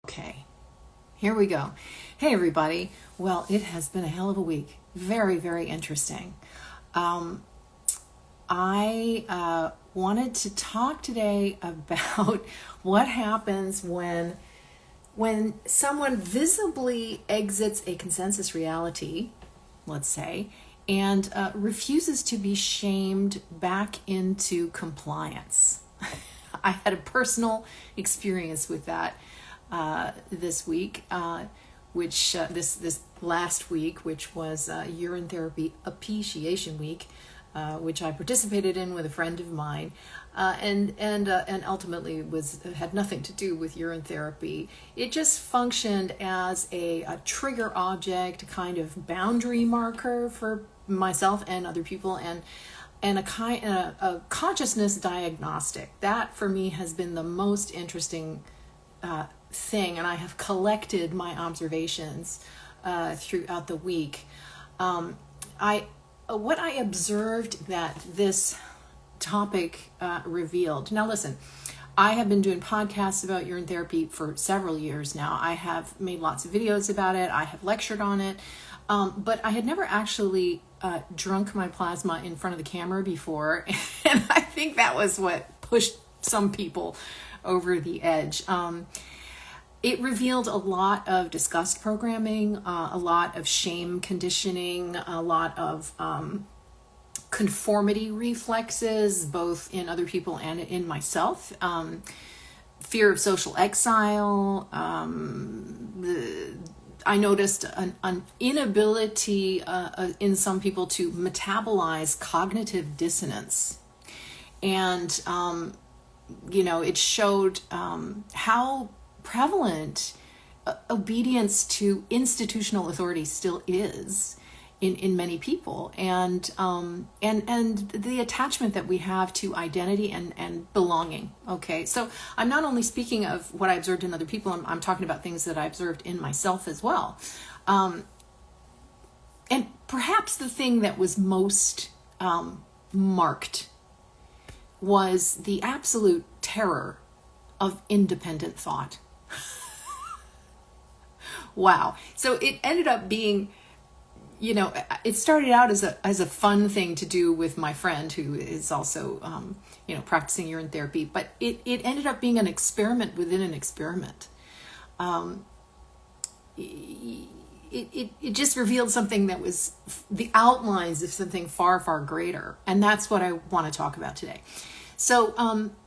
Okay, here we go. Hey, everybody. Well, it has been a hell of a week. Very, very interesting. I wanted to talk today about what happens when someone visibly exits a consensus reality, let's say, and refuses to be shamed back into compliance. I had a personal experience with that this week, this last week, which was urine therapy Ap-PEE-ciation week, which I participated in with a friend of mine, and ultimately had nothing to do with urine therapy. It just functioned as a trigger object, a kind of boundary marker for myself and other people, and a consciousness diagnostic. That for me has been the most interesting thing, and I have collected my observations throughout the week. What I observed that this topic revealed. Now listen, I have been doing podcasts about urine therapy for several years now. I have made lots of videos about it. I have lectured on it. But I had never actually drunk my plasma in front of the camera before. And I think that was what pushed some people over the edge. It revealed a lot of disgust programming, a lot of shame conditioning, a lot of conformity reflexes, both in other people and in myself. Fear of social exile. I noticed an inability in some people to metabolize cognitive dissonance. And, it showed how prevalent obedience to institutional authority still is in many people, and the attachment that we have to identity and belonging. Okay, so I'm not only speaking of what I observed in other people, I'm talking about things that I observed in myself as well. And perhaps the thing that was most marked was the absolute terror of independent thought. Wow. So it ended up being, it started out as a fun thing to do with my friend who is also, practicing urine therapy, but it ended up being an experiment within an experiment. It just revealed something that was the outlines of something far, far greater. And that's what I want to talk about today. So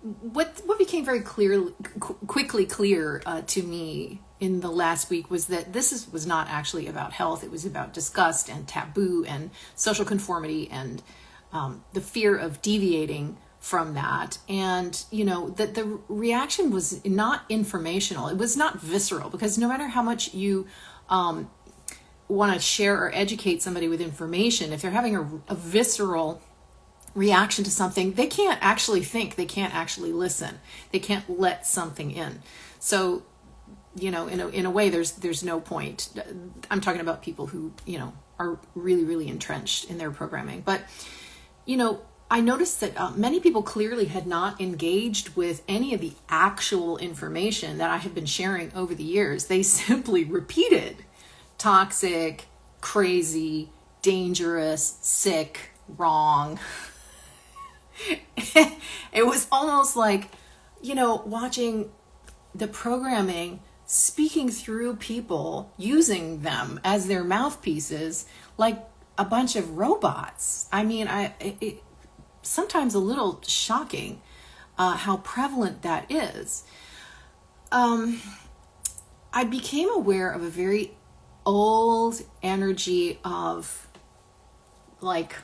what became very quickly clear to me in the last week was that this was not actually about health. It was about disgust and taboo and social conformity and the fear of deviating from that. And, that the reaction was not informational. It was not visceral, because no matter how much you want to share or educate somebody with information, if they're having a visceral reaction to something, they can't actually think, they can't actually listen, they can't let something in. So, in a way, there's no point. I'm talking about people who, are really, really entrenched in their programming. But, I noticed that many people clearly had not engaged with any of the actual information that I have been sharing over the years. They simply repeated toxic, crazy, dangerous, sick, wrong. It was almost like, watching the programming, speaking through people, using them as their mouthpieces like a bunch of robots. I mean, it sometimes a little shocking how prevalent that is. I became aware of a very old energy of like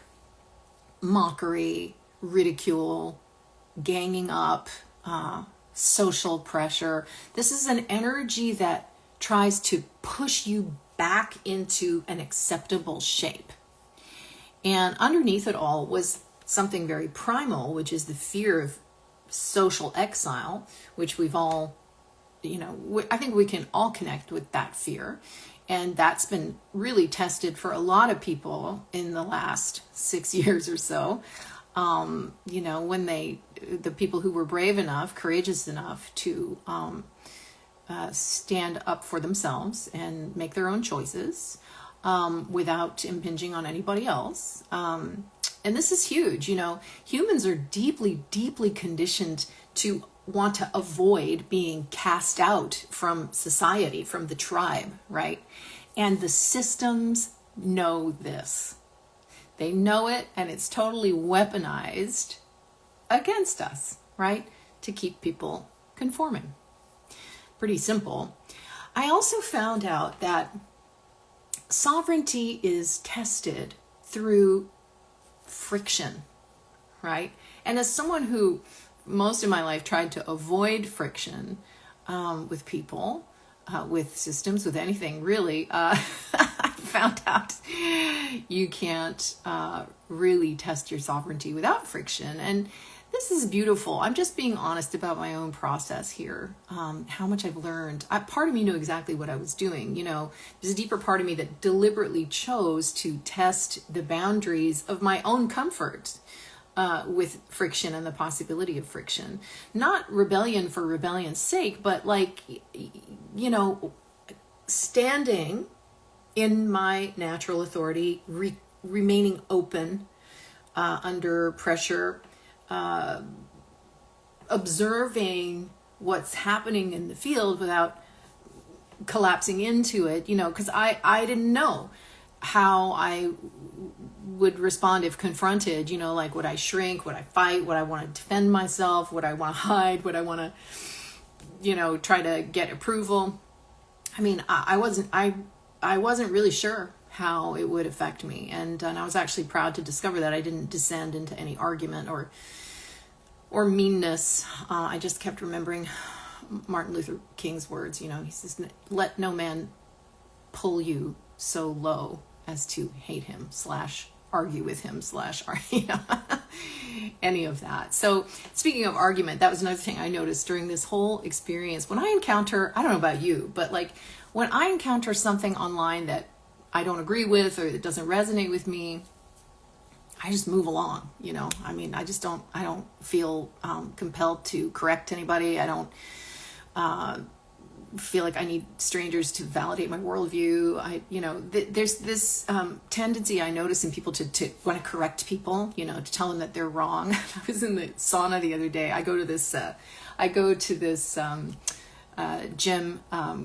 mockery, ridicule, ganging up, social pressure. This is an energy that tries to push you back into an acceptable shape. And underneath it all was something very primal, which is the fear of social exile, which we've all, I think we can all connect with that fear. And that's been really tested for a lot of people in the last 6 years or so. When the people who were brave enough, courageous enough to stand up for themselves and make their own choices without impinging on anybody else. And this is huge. Humans are deeply, deeply conditioned to want to avoid being cast out from society, from the tribe, right? And the systems know this. They know it, and it's totally weaponized against us, right? To keep people conforming. Pretty simple. I also found out that sovereignty is tested through friction, right? And as someone who most of my life tried to avoid friction with people, with systems, with anything really, I found out you can't really test your sovereignty without friction. And this is beautiful. I'm just being honest about my own process here, how much I've learned. Part of me knew exactly what I was doing. There's a deeper part of me that deliberately chose to test the boundaries of my own comfort with friction and the possibility of friction. Not rebellion for rebellion's sake, but standing in my natural authority, remaining open under pressure, observing what's happening in the field without collapsing into it, because I didn't know how I would respond if confronted, would I shrink, would I fight, would I want to defend myself, would I want to hide, would I want to, try to get approval. I wasn't really sure how it would affect me. And I was actually proud to discover that I didn't descend into any argument or meanness. I just kept remembering Martin Luther King's words. He says, "Let no man pull you so low as to hate him / argue with him / any of that." So speaking of argument, that was another thing I noticed during this whole experience. When I encounter, I don't know about you, but when I encounter something online that I don't agree with or that doesn't resonate with me, I just move along. I don't feel compelled to correct anybody. I don't feel like I need strangers to validate my worldview. There's this tendency I notice in people to want to correct people, to tell them that they're wrong. I was in the sauna the other day. I go to this gym,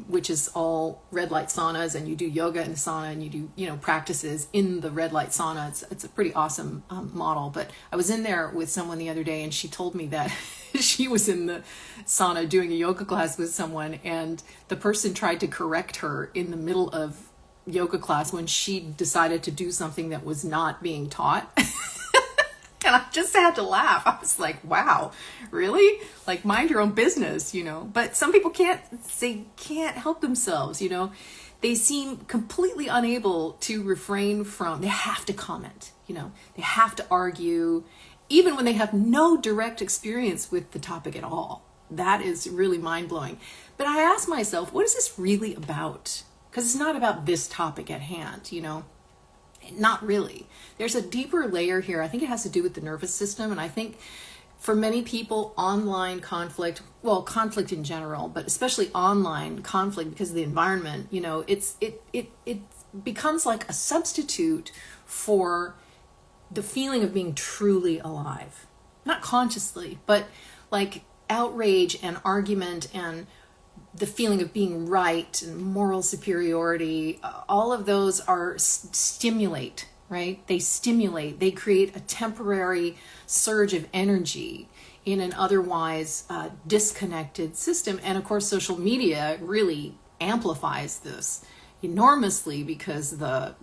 which is all red light saunas, and you do yoga in the sauna, and you do, practices in the red light sauna. It's a pretty awesome model. But I was in there with someone the other day, and she told me that she was in the sauna doing a yoga class with someone, and the person tried to correct her in the middle of yoga class when she decided to do something that was not being taught. And I just had to laugh. I was like, wow, really? Mind your own business, But some people can't help themselves, They seem completely unable to refrain from, they have to comment, They have to argue, even when they have no direct experience with the topic at all. That is really mind-blowing. But I asked myself, what is this really about? Because it's not about this topic at hand, Not really. There's a deeper layer here. I think it has to do with the nervous system. And I think for many people, online conflict, conflict in general, but especially online conflict because of the environment, it becomes like a substitute for the feeling of being truly alive. Not consciously, but outrage and argument and the feeling of being right and moral superiority, all of those stimulate, right? They stimulate, they create a temporary surge of energy in an otherwise disconnected system. And of course, social media really amplifies this enormously because the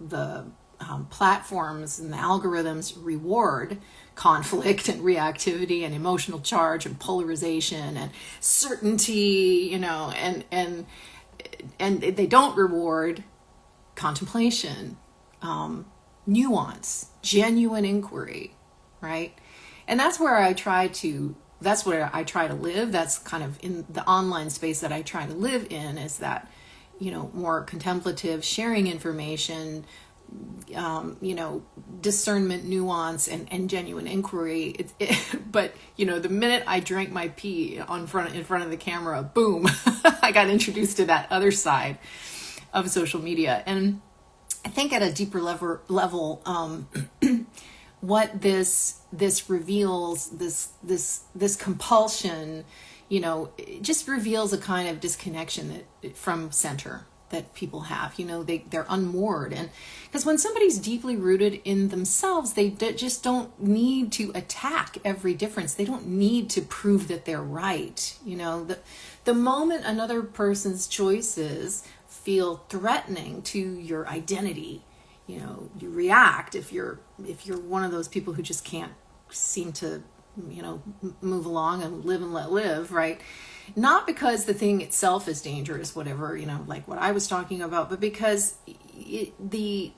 platforms and the algorithms reward conflict and reactivity and emotional charge and polarization and certainty, and they don't reward contemplation, nuance, genuine inquiry, right? And that's where I try to live. That's kind of in the online space that I try to live in, is that, more contemplative, sharing information, discernment, nuance, and genuine inquiry. But the minute I drank my pee in front of the camera, boom, I got introduced to that other side of social media. And I think at a deeper level, what this reveals, this compulsion, it just reveals a kind of disconnection from center that people have. They're unmoored. And because when somebody's deeply rooted in themselves, they just don't need to attack every difference. They don't need to prove that they're right. The moment another person's choices feel threatening to your identity, you react. If you're one of those people who just can't seem to move along and live and let live, right? Not because the thing itself is dangerous, whatever, like what I was talking about, but because the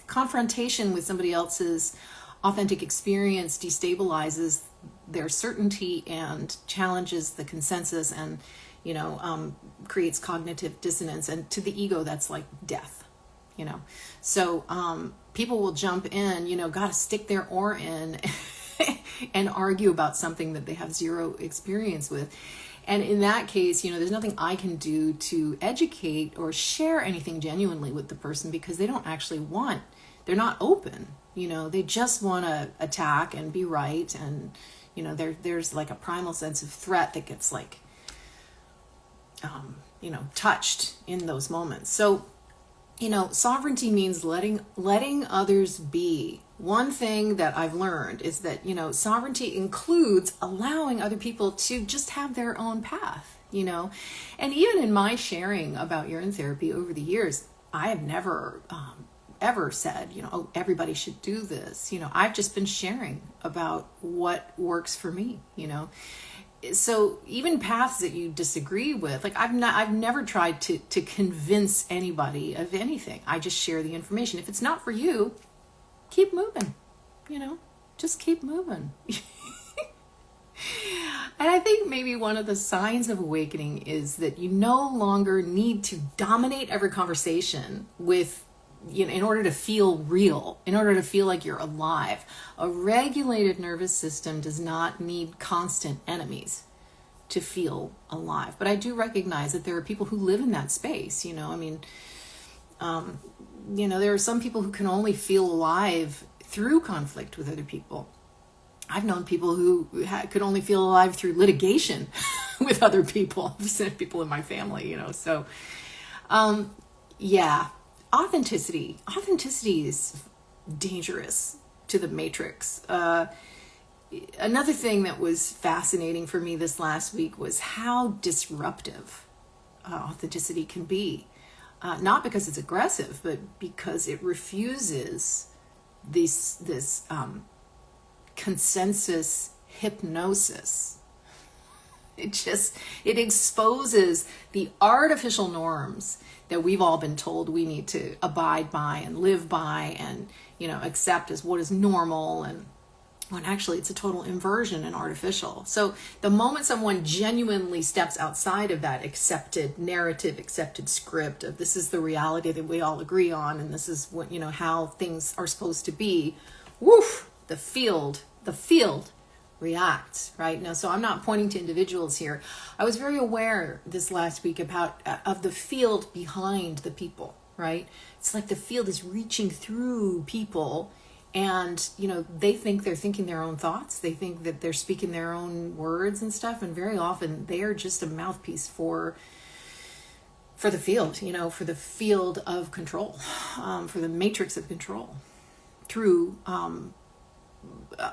confrontation with somebody else's authentic experience destabilizes their certainty and challenges the consensus, and creates cognitive dissonance. And to the ego, that's like death. So people will jump in, gotta stick their oar in and argue about something that they have zero experience with. And in that case, there's nothing I can do to educate or share anything genuinely with the person, because they don't actually they're not open. They just want to attack and be right. And, there's like a primal sense of threat that gets like, touched in those moments. So, sovereignty means letting others be. One thing that I've learned is that, sovereignty includes allowing other people to just have their own path, and even in my sharing about urine therapy over the years, I have never ever said, oh, everybody should do this. I've just been sharing about what works for me, So even paths that you disagree with, like I've never tried to convince anybody of anything. I just share the information. If it's not for you, keep moving, just keep moving. And I think maybe one of the signs of awakening is that you no longer need to dominate every conversation with, in order to feel real, in order to feel like you're alive. A regulated nervous system does not need constant enemies to feel alive. But I do recognize that there are people who live in that space, there are some people who can only feel alive through conflict with other people. I've known people who could only feel alive through litigation with other people, people in my family, So, yeah. Authenticity is dangerous to the matrix. Another thing that was fascinating for me this last week was how disruptive authenticity can be. Not because it's aggressive, but because it refuses this consensus hypnosis. It exposes the artificial norms that we've all been told we need to abide by and live by and, accept as what is normal, and when actually it's a total inversion and artificial. So the moment someone genuinely steps outside of that accepted narrative, accepted script of this is the reality that we all agree on, and this is what, how things are supposed to be, woof, the field reacts, right? Now, so I'm not pointing to individuals here. I was very aware this last week of the field behind the people, right? It's like the field is reaching through people, and, they think they're thinking their own thoughts. They think that they're speaking their own words and stuff. And very often they are just a mouthpiece for the field, for the field of control, for the matrix of control through,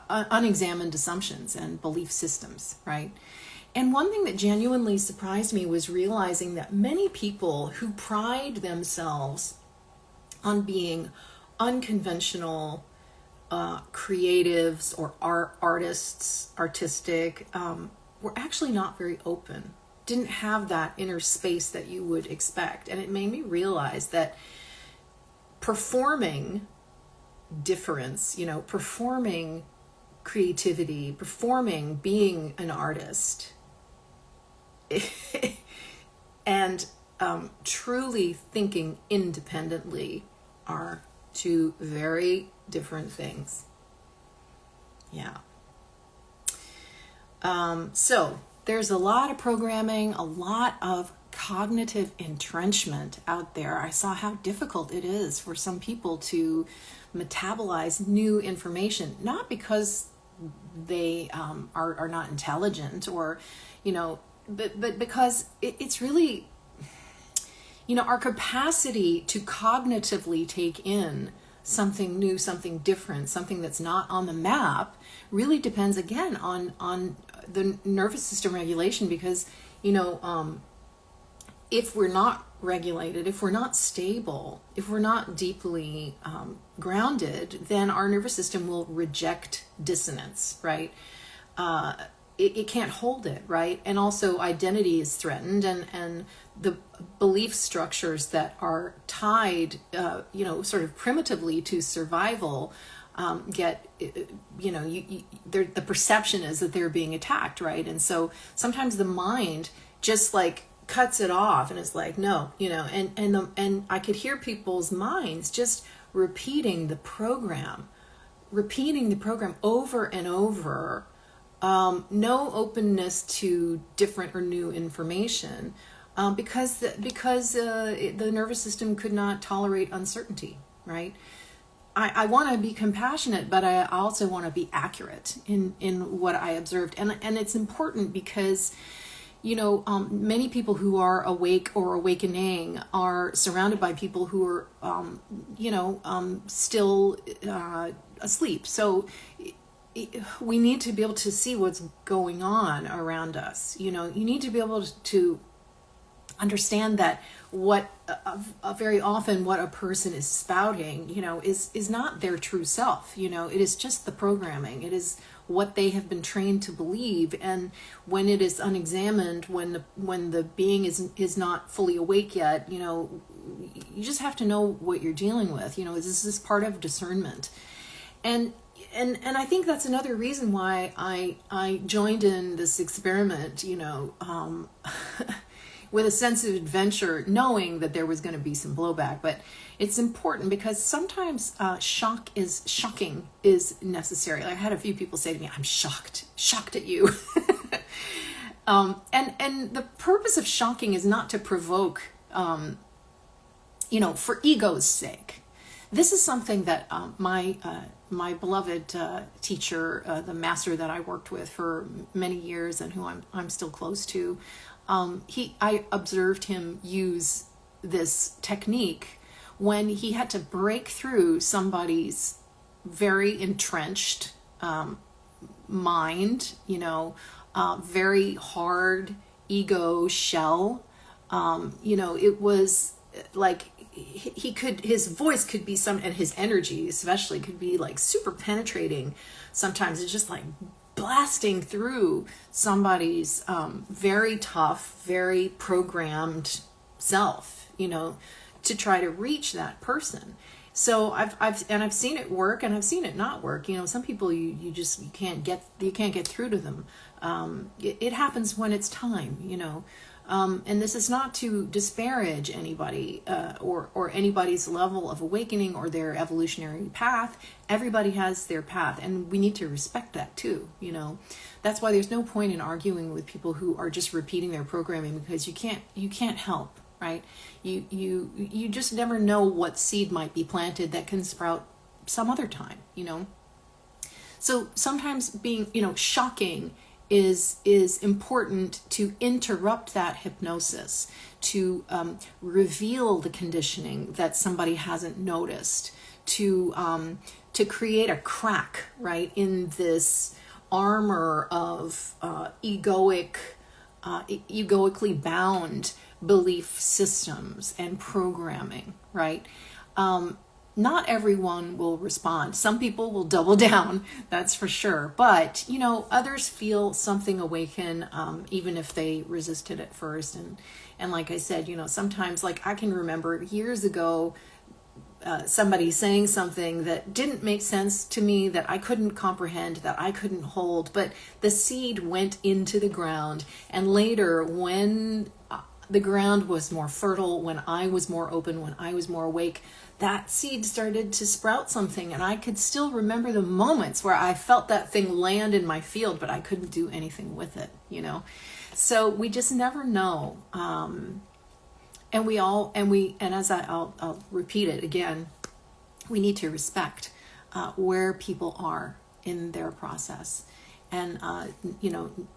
unexamined assumptions and belief systems, right? And one thing that genuinely surprised me was realizing that many people who pride themselves on being unconventional, creatives or artistic, were actually not very open, didn't have that inner space that you would expect. And it made me realize that performing difference, performing creativity, performing being an artist, and truly thinking independently are Two very different things. Yeah. So there's a lot of programming, a lot of cognitive entrenchment out there. I saw how difficult it is for some people to metabolize new information, not because they are not intelligent or, but because it's really, our capacity to cognitively take in something new, something different, something that's not on the map really depends again on the nervous system regulation, because if we're not regulated, if we're not stable, if we're not deeply grounded, then our nervous system will reject dissonance, right? It can't hold it, right? And also identity is threatened, and the belief structures that are tied, sort of primitively to survival get, the perception is that they're being attacked, right? And so sometimes the mind just like cuts it off and it's like, no, and I could hear people's minds just repeating the program over and over. No openness to different or new information, because the nervous system could not tolerate uncertainty, right? I want to be compassionate, but I also want to be accurate in what I observed, and it's important because many people who are awake or awakening are surrounded by people who are still asleep. So we need to be able to see what's going on around us. You need to be able to understand that very often what a person is spouting, is not their true self. It is just the programming. It is what they have been trained to believe. And when it is unexamined, when the being is not fully awake yet, you just have to know what you're dealing with. This is part of discernment. And I think that's another reason why I joined in this experiment, with a sense of adventure, knowing that there was going to be some blowback. But it's important because sometimes shocking is necessary. Like I had a few people say to me, I'm shocked at you. And the purpose of shocking is not to provoke, for ego's sake. This is something that my beloved teacher, the master that I worked with for many years and who I'm still close to, I observed him use this technique when he had to break through somebody's very entrenched mind, very hard ego shell. It was like his voice could be and his energy especially could be like super penetrating. Sometimes it's just like blasting through somebody's very tough, very programmed self, to try to reach that person. So I've seen it work and I've seen it not work. Some people you can't get through to them. It happens when it's time, and this is not to disparage anybody or anybody's level of awakening or their evolutionary path. Everybody has their path, and we need to respect that too. That's why there's no point in arguing with people who are just repeating their programming, because you can't help, right? You just never know what seed might be planted that can sprout some other time. So sometimes being shocking is important to interrupt that hypnosis, to reveal the conditioning that somebody hasn't noticed, to create a crack, right, in this armor of egoically bound belief systems and programming, right? Not everyone will respond. Some people will double down, that's for sure. But, others feel something awaken, even if they resisted at first. And like I said, sometimes, like I can remember years ago, somebody saying something that didn't make sense to me, that I couldn't comprehend, that I couldn't hold, but the seed went into the ground. And later, when the ground was more fertile, when I was more open, when I was more awake, that seed started to sprout something. And I could still remember the moments where I felt that thing land in my field, but I couldn't do anything with it, you know? So we just never know. And I'll repeat it again, we need to respect where people are in their process, and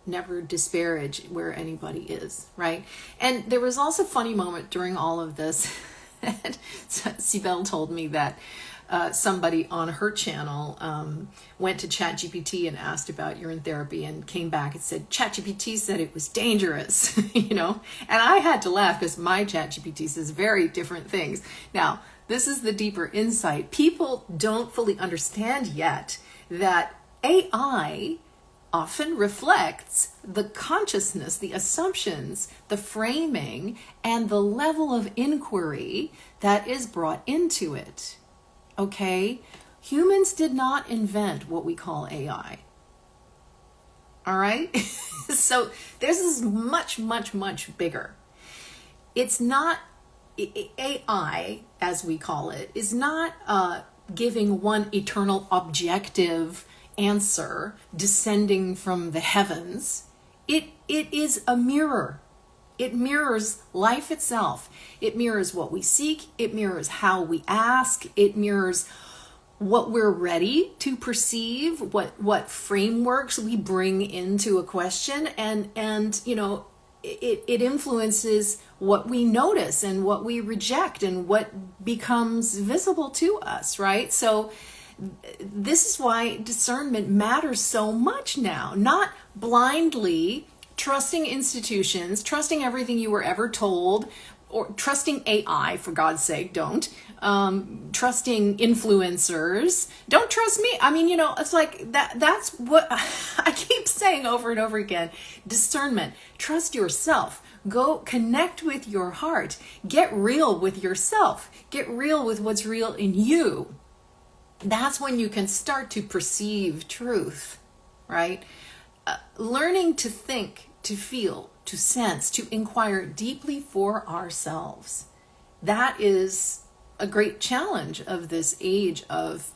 never disparage where anybody is, right? And there was also a funny moment during all of this. Sibel told me that somebody on her channel went to ChatGPT and asked about urine therapy, and came back and said ChatGPT said it was dangerous, you know. And I had to laugh because my ChatGPT says very different things. Now, this is the deeper insight. People don't fully understand yet that AI often reflects the consciousness, the assumptions, the framing, and the level of inquiry that is brought into it. Okay? Humans did not invent what we call AI. All right? So this is much, much, much bigger. It's not, AI, as we call it, is not giving one eternal objective answer descending from the heavens. It is a mirror. It mirrors life itself. It mirrors what we seek. It mirrors how we ask. It mirrors what we're ready to perceive, what frameworks we bring into a question, and you know, it influences what we notice and what we reject and what becomes visible to us, right? So this is why discernment matters so much now. Not blindly trusting institutions, trusting everything you were ever told, or trusting AI, for God's sake, don't. Trusting influencers. Don't trust me. I mean, you know, it's like that's what I keep saying over and over again. Discernment. Trust yourself. Go connect with your heart. Get real with yourself. Get real with what's real in you. That's when you can start to perceive truth, right? Learning to think, to feel, to sense, to inquire deeply for ourselves. That is a great challenge of this age of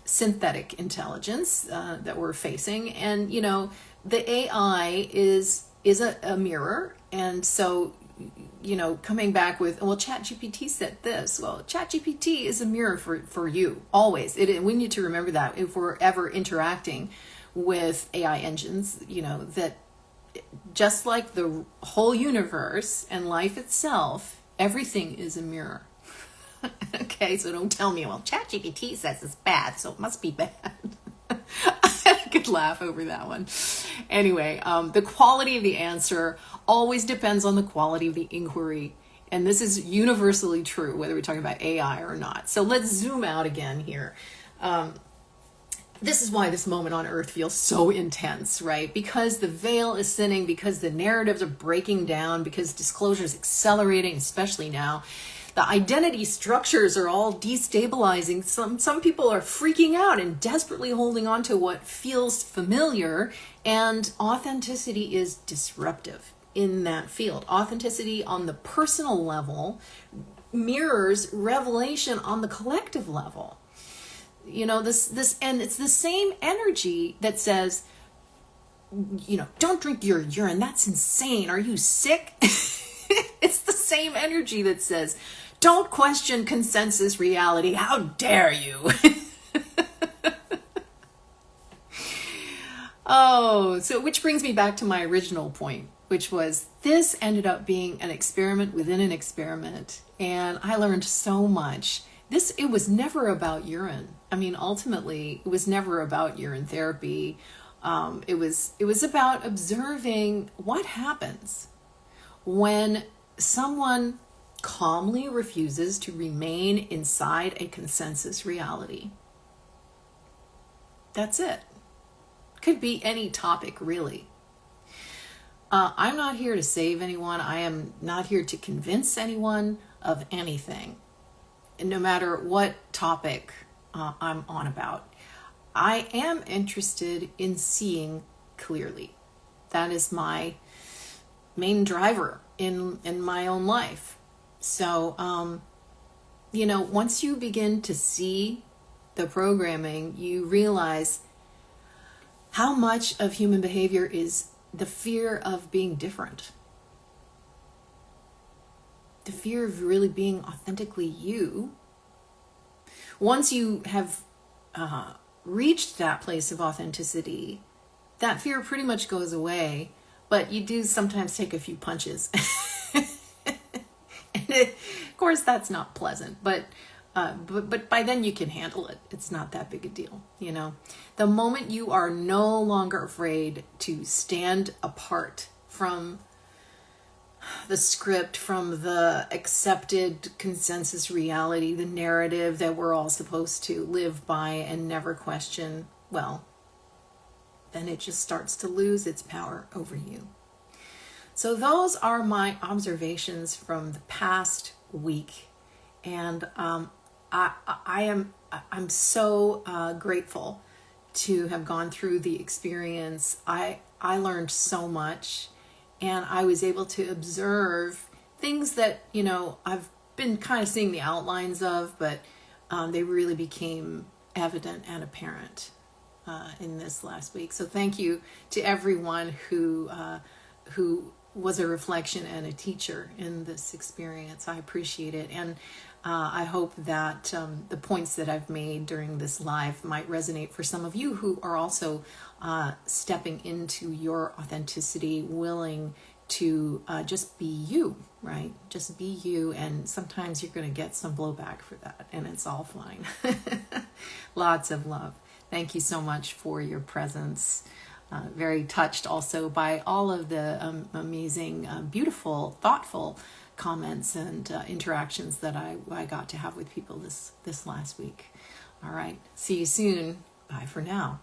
synthetic intelligence that we're facing. And, you know, the AI is a mirror. And so, you know, coming back with, well, ChatGPT said this. Well, ChatGPT is a mirror for you, always. We need to remember that if we're ever interacting with AI engines, you know, that just like the whole universe and life itself, everything is a mirror. Okay, so don't tell me, well, ChatGPT says it's bad, so it must be bad. I could laugh over that one. Anyway, the quality of the answer always depends on the quality of the inquiry. And this is universally true, whether we're talking about AI or not. So let's zoom out again here. This is why this moment on earth feels so intense, right? Because the veil is thinning, because the narratives are breaking down, because disclosure is accelerating, especially now. The identity structures are all destabilizing. Some people are freaking out and desperately holding on to what feels familiar, and authenticity is disruptive in that field. Authenticity on the personal level mirrors revelation on the collective level. You know, this, and it's the same energy that says, you know, don't drink your urine. That's insane. Are you sick? It's the same energy that says, don't question consensus reality. How dare you? Oh, so which brings me back to my original point, which was this ended up being an experiment within an experiment. And I learned so much. It was never about urine. I mean, ultimately, it was never about urine therapy. It was about observing what happens when someone calmly refuses to remain inside a consensus reality. That's it. Could be any topic, really. I'm not here to save anyone. I am not here to convince anyone of anything, no matter what topic I'm on about. I am interested in seeing clearly. That is my main driver in my own life. So, once you begin to see the programming, you realize how much of human behavior is the fear of being different. The fear of really being authentically you. Once you have reached that place of authenticity, that fear pretty much goes away, but you do sometimes take a few punches. And of course, that's not pleasant, but by then you can handle it. It's not that big a deal, The moment you are no longer afraid to stand apart from the script, from the accepted consensus reality, the narrative that we're all supposed to live by and never question, well, then it just starts to lose its power over you. So those are my observations from the past week, and I'm so grateful to have gone through the experience. I learned so much, and I was able to observe things that I've been kind of seeing the outlines of, but they really became evident and apparent in this last week. So thank you to everyone who was a reflection and a teacher in this experience. I appreciate it. And I hope that the points that I've made during this live might resonate for some of you who are also stepping into your authenticity, willing to just be you, right? Just be you. And sometimes you're going to get some blowback for that, and it's all fine. Lots of love. Thank you so much for your presence. Very touched also by all of the amazing, beautiful, thoughtful comments and interactions that I got to have with people this last week. All right. See you soon. Bye for now.